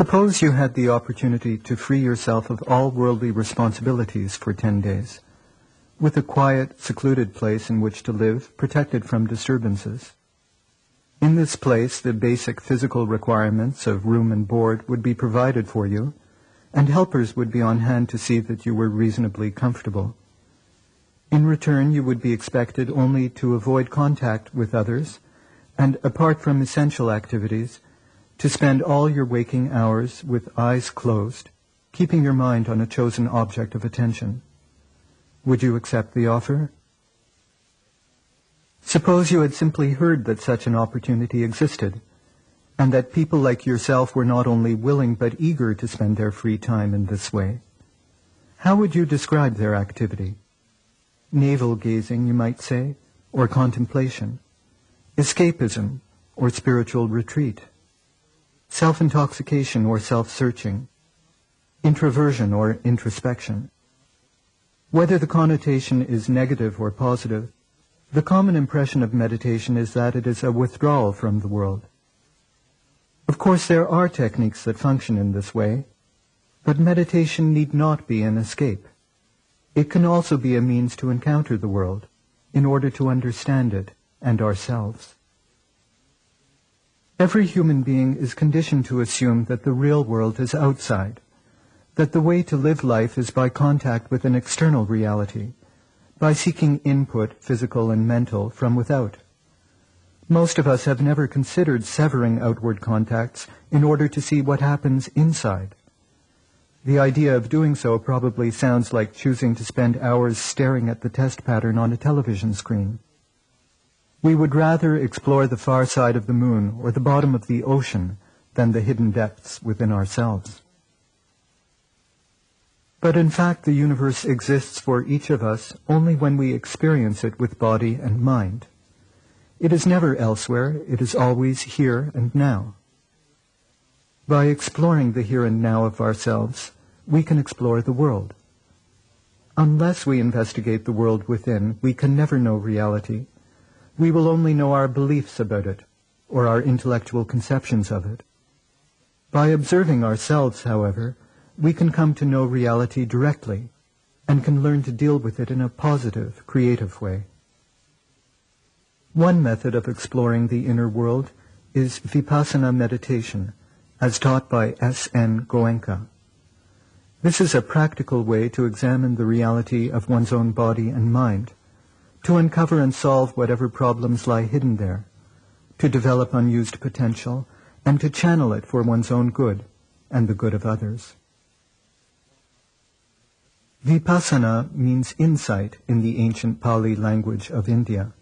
Suppose you had the opportunity to free yourself of all worldly responsibilities for 10 days, with a quiet, secluded place in which to live, protected from disturbances. In this place, the basic physical requirements of room and board would be provided for you, and helpers would be on hand to see that you were reasonably comfortable. In return, you would be expected only to avoid contact with others, and apart from essential activities, to spend all your waking hours with eyes closed, keeping your mind on a chosen object of attention. Would you accept the offer? Suppose you had simply heard that such an opportunity existed, and that people like yourself were not only willing but eager to spend their free time in this way. How would you describe their activity? Navel-gazing, you might say, or contemplation, escapism, or spiritual retreat, self-intoxication or self-searching, introversion or introspection. Whether the connotation is negative or positive, the common impression of meditation is that it is a withdrawal from the world. Of course, there are techniques that function in this way, but meditation need not be an escape. It can also be a means to encounter the world, in order to understand it and ourselves. Every human being is conditioned to assume that the real world is outside, that the way to live life is by contact with an external reality, by seeking input, physical and mental, from without. Most of us have never considered severing outward contacts in order to see what happens inside. The idea of doing so probably sounds like choosing to spend hours staring at the test pattern on a television screen. We would rather explore the far side of the moon or the bottom of the ocean than the hidden depths within ourselves. But in fact, the universe exists for each of us only when we experience it with body and mind. It is never elsewhere, it is always here and now. By exploring the here and now of ourselves, we can explore the world. Unless we investigate the world within, we can never know reality. We will only know our beliefs about it, or our intellectual conceptions of it. By observing ourselves, however, we can come to know reality directly, and can learn to deal with it in a positive, creative way. One method of exploring the inner world is vipassana meditation, as taught by S.N. Goenka. This is a practical way to examine the reality of one's own body and mind, to uncover and solve whatever problems lie hidden there, to develop unused potential, and to channel it for one's own good and the good of others. Vipassana means insight in the ancient Pali language of India.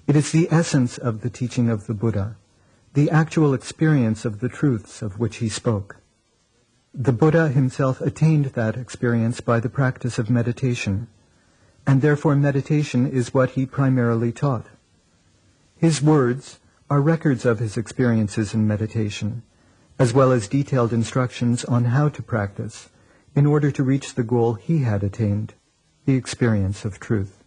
It is the essence of the teaching of the Buddha, the actual experience of the truths of which he spoke. The Buddha himself attained that experience by the practice of meditation, and therefore meditation is what he primarily taught. His words are records of his experiences in meditation, as well as detailed instructions on how to practice in order to reach the goal he had attained, the experience of truth.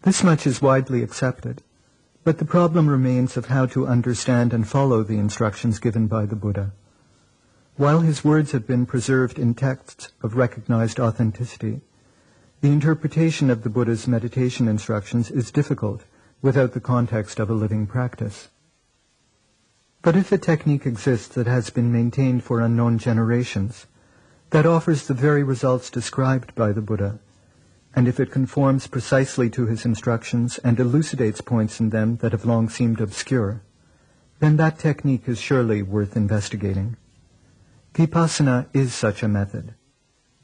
This much is widely accepted, but the problem remains of how to understand and follow the instructions given by the Buddha. While his words have been preserved in texts of recognized authenticity, the interpretation of the Buddha's meditation instructions is difficult without the context of a living practice. But if a technique exists that has been maintained for unknown generations, that offers the very results described by the Buddha, and if it conforms precisely to his instructions and elucidates points in them that have long seemed obscure, then that technique is surely worth investigating. Vipassana is such a method.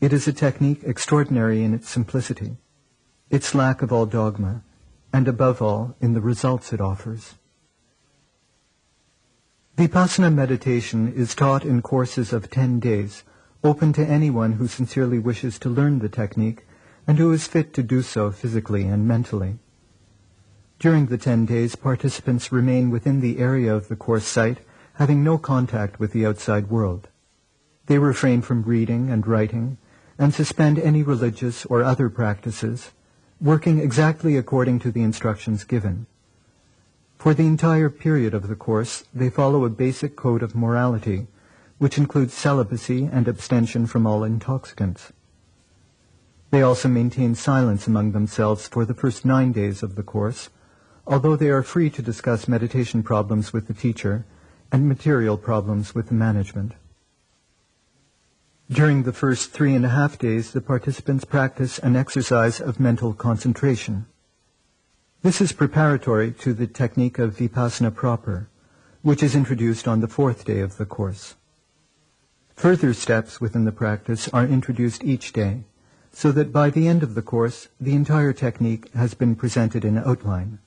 It is a technique extraordinary in its simplicity, its lack of all dogma, and above all, in the results it offers. Vipassana meditation is taught in courses of 10 days, open to anyone who sincerely wishes to learn the technique and who is fit to do so physically and mentally. During the 10 days, participants remain within the area of the course site, having no contact with the outside world. They refrain from reading and writing, and suspend any religious or other practices, working exactly according to the instructions given. For the entire period of the course, they follow a basic code of morality, which includes celibacy and abstention from all intoxicants. They also maintain silence among themselves for the first 9 days of the course, although they are free to discuss meditation problems with the teacher and material problems with the management. During the first 3.5 days, the participants practice an exercise of mental concentration. This is preparatory to the technique of vipassana proper, which is introduced on the 4th day of the course. Further steps within the practice are introduced each day, so that by the end of the course, the entire technique has been presented in outline.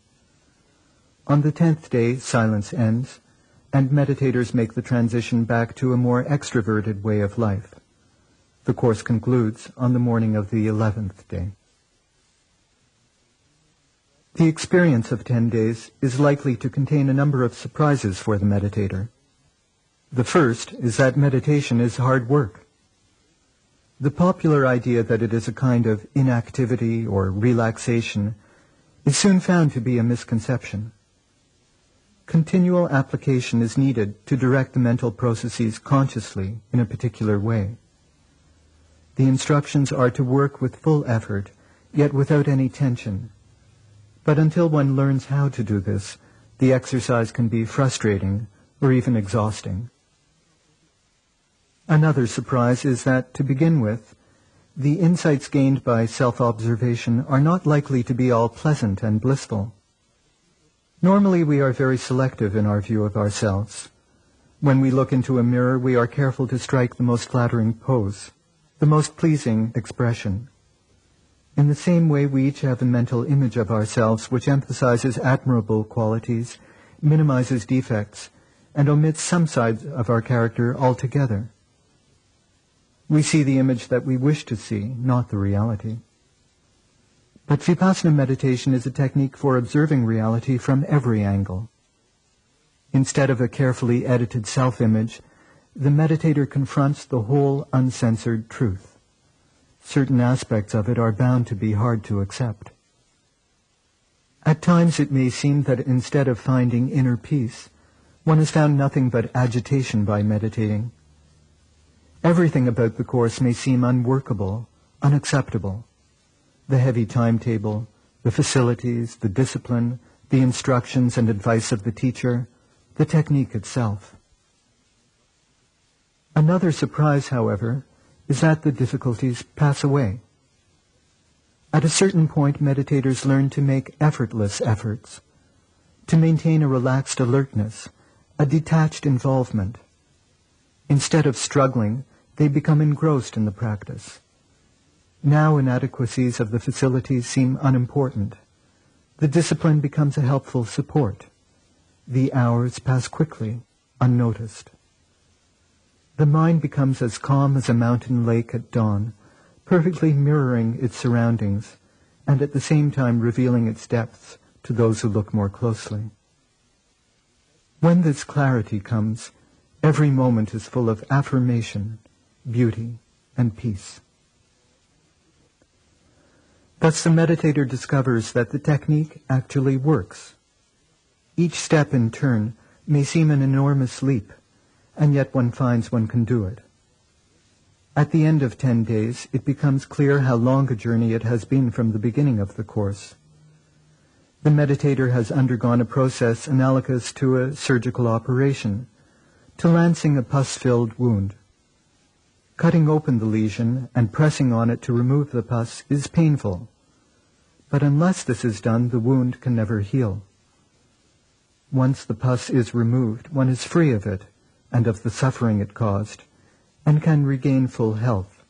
On the 10th day, silence ends, and meditators make the transition back to a more extroverted way of life. The course concludes on the morning of the 11th day. The experience of 10 days is likely to contain a number of surprises for the meditator. The first is that meditation is hard work. The popular idea that it is a kind of inactivity or relaxation is soon found to be a misconception. Continual application is needed to direct the mental processes consciously in a particular way. The instructions are to work with full effort, yet without any tension. But until one learns how to do this, the exercise can be frustrating or even exhausting. Another surprise is that, to begin with, the insights gained by self-observation are not likely to be all pleasant and blissful. Normally we are very selective in our view of ourselves. When we look into a mirror, we are careful to strike the most flattering pose, the most pleasing expression. In the same way, we each have a mental image of ourselves which emphasizes admirable qualities, minimizes defects, and omits some sides of our character altogether. We see the image that we wish to see, not the reality. But Vipassana meditation is a technique for observing reality from every angle. Instead of a carefully edited self-image, the meditator confronts the whole uncensored truth. Certain aspects of it are bound to be hard to accept. At times it may seem that instead of finding inner peace, one has found nothing but agitation by meditating. Everything about the course may seem unworkable, unacceptable. The heavy timetable, the facilities, the discipline, the instructions and advice of the teacher, the technique itself. Another surprise, however, is that the difficulties pass away. At a certain point, meditators learn to make effortless efforts, to maintain a relaxed alertness, a detached involvement. Instead of struggling, they become engrossed in the practice. Now inadequacies of the facilities seem unimportant. The discipline becomes a helpful support. The hours pass quickly, unnoticed. The mind becomes as calm as a mountain lake at dawn, perfectly mirroring its surroundings, and at the same time revealing its depths to those who look more closely. When this clarity comes, every moment is full of affirmation, beauty, and peace. Thus the meditator discovers that the technique actually works. Each step in turn may seem an enormous leap, and yet one finds one can do it. At the end of 10 days, it becomes clear how long a journey it has been from the beginning of the course. The meditator has undergone a process analogous to a surgical operation, to lancing a pus-filled wound. Cutting open the lesion and pressing on it to remove the pus is painful, but unless this is done, the wound can never heal. Once the pus is removed, one is free of it and of the suffering it caused, and can regain full health.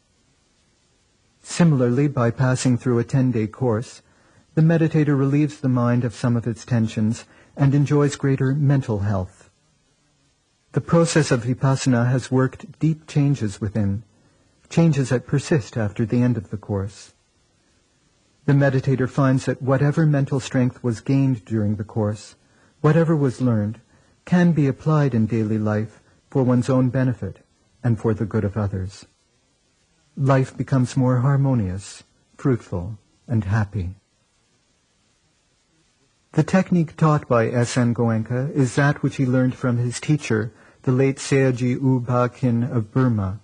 Similarly, by passing through a 10-day course, the meditator relieves the mind of some of its tensions and enjoys greater mental health. The process of vipassana has worked deep changes within, changes that persist after the end of the course. The meditator finds that whatever mental strength was gained during the course, whatever was learned, can be applied in daily life for one's own benefit and for the good of others. Life becomes more harmonious, fruitful, and happy. The technique taught by S.N. Goenka is that which he learned from his teacher, the late Seaji U Ba Khin of Burma,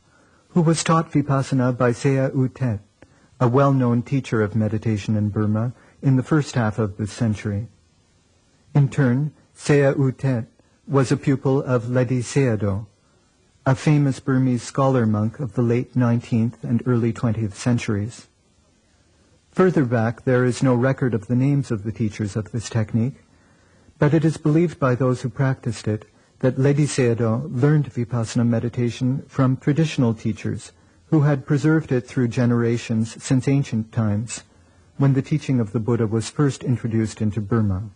who was taught Vipassana by Seya U Tet, a well-known teacher of meditation in Burma in the first half of this century. In turn, Seya U Tet was a pupil of Ledi Sayadaw, a famous Burmese scholar monk of the late 19th and early 20th centuries. Further back, there is no record of the names of the teachers of this technique, but it is believed by those who practiced it that Ledi Sayadaw learned Vipassana meditation from traditional teachers who had preserved it through generations since ancient times, when the teaching of the Buddha was first introduced into Burma.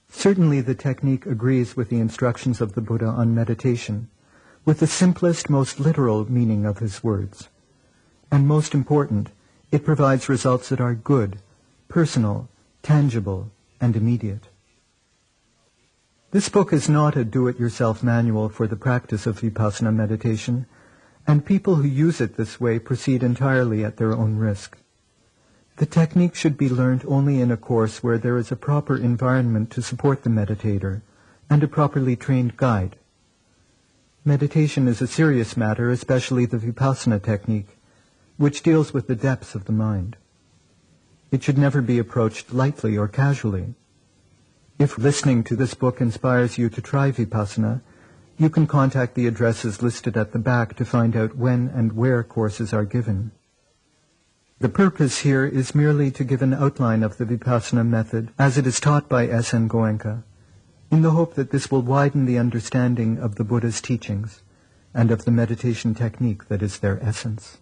Certainly the technique agrees with the instructions of the Buddha on meditation, with the simplest, most literal meaning of his words. And most important, it provides results that are good, personal, tangible, and immediate. This book is not a do-it-yourself manual for the practice of Vipassana meditation, and people who use it this way proceed entirely at their own risk. The technique should be learned only in a course where there is a proper environment to support the meditator and a properly trained guide. Meditation is a serious matter, especially the Vipassana technique, which deals with the depths of the mind. It should never be approached lightly or casually. If listening to this book inspires you to try Vipassana, you can contact the addresses listed at the back to find out when and where courses are given. The purpose here is merely to give an outline of the Vipassana method as it is taught by S.N. Goenka, in the hope that this will widen the understanding of the Buddha's teachings and of the meditation technique that is their essence.